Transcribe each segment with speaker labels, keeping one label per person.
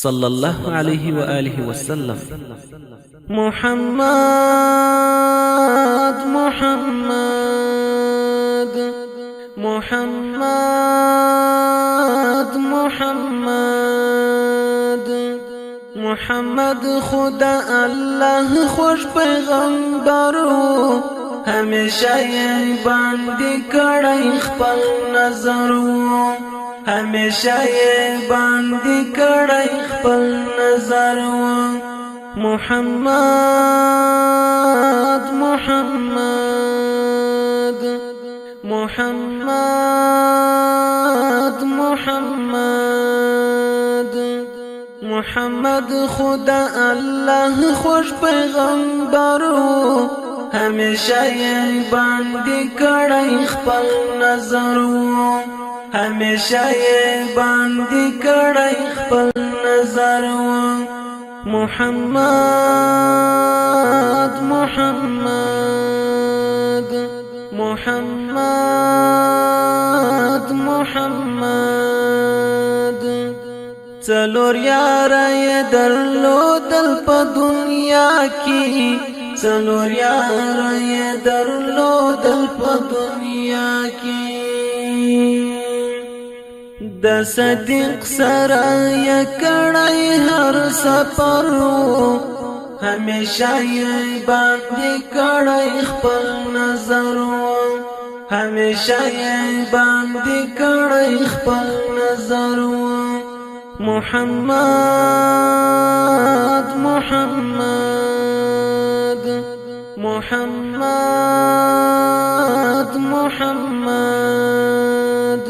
Speaker 1: صلى الله عليه وآله وسلم.
Speaker 2: محمد محمد محمد محمد محمد خدا الله خوش پیغمبرو ہمیشہ یہ باندې کړی خپل نظرو ہمیشہ یہ باندې کړی خپل نظرو محمد محمد محمد محمد محمد خدا الله خوش پیغمبرو ہمیشہ یہ باندې کړی خپل نظرو ہمیشہ یہ باندې کړی خپل نظرو محمد محمد محمد محمد څلور یاره یې درلودل په دنیا کې څلور یاره یې درلودل په دنیا کې د صدیق سره یې کړی هر سفر ہمیشہ یہ باندې کړی خپل نظر ہمیشہ یہ باندې کړی خپل نظر محمد محمد محمد محمد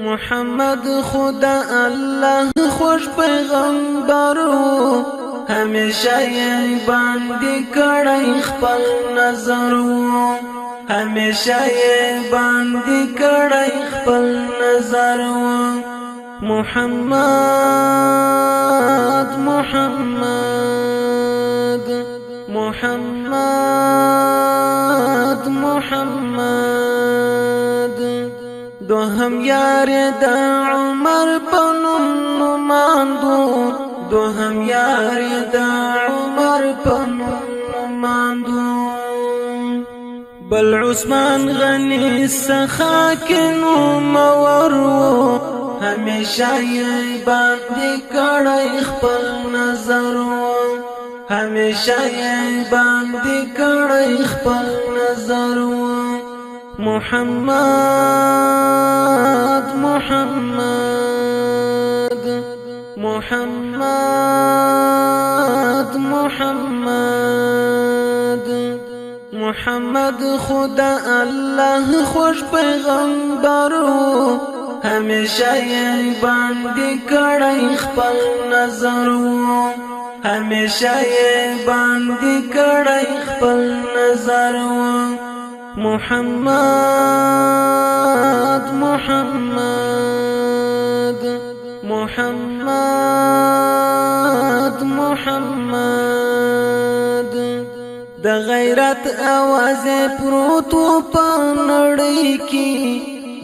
Speaker 2: محمد خدا الله خوش پیغمبرو ہمیشہ یہ باندې کړی خپل نظرو ہمیشہ یہ باندې کړی خپل نظرو محمد محمد محمد محمد دوهم یار د عمر په نوم ماندو دوهم یار د عمر په نوم ماندو بل عثمان غنی سخا کې نوم ورو ہمیشہ یہ باندې کړی خپل نظرو ہمیشہ یہ باندې کړی خپل نظرو محمد محمد محمد محمد محمد خدا الله خوش پیغمبرو ہمیشہ یہ باندې کړی خپل نظرو ہمیشہ یہ باندې کړی خپل نظرو محمد محمد محمد محمد د غیرت आवाज پروتو په نړۍ کې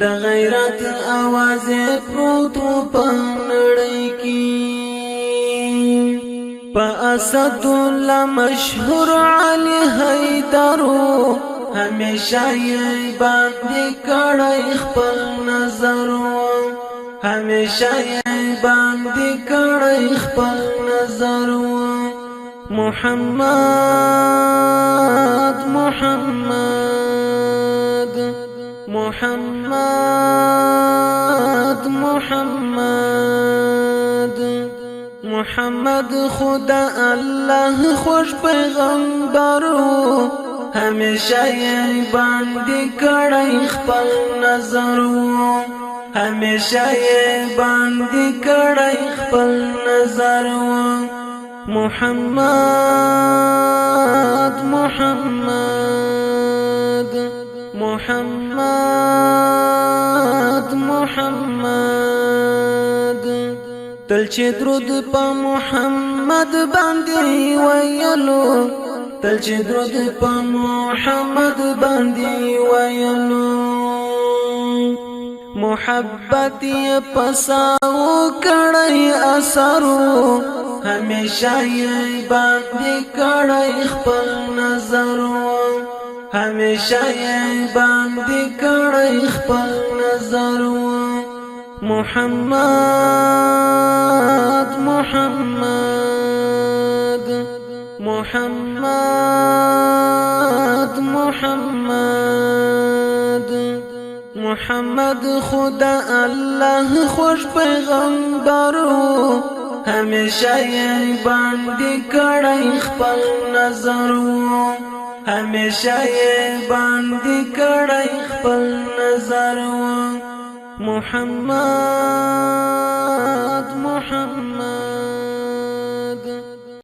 Speaker 2: د غیرت आवाज پروتو په نړۍ کې په اسد الله مشهور علي حیدرو ہمیشہ یہ باندې کړی خپل نظرو ہمیشہ یہ باندې کړی خپل نظرو محمد محمد محمد محمد محمد خدا الله خوش پیغمبرو ہمیشہ یہ باندې کړی خپل نظرو ہمیشہ یہ باندې کړی خپل نظرو محمد محمد محمد محمد تل چې درود په محمد باندې ویلو تل چې درود په محمد باندې ویلو محبت یې پساو کړی اثرو همیشه یې باندې کړی خپل نظرو همیشه یې باندې کړی خپل نظرو محمد محمد محمد محمد محمد خدا الله خوش پیغمبرو همیشه یې باندې کړی خپل نظرو همیشه یې باندې کړی خپل نظرو محمد محمد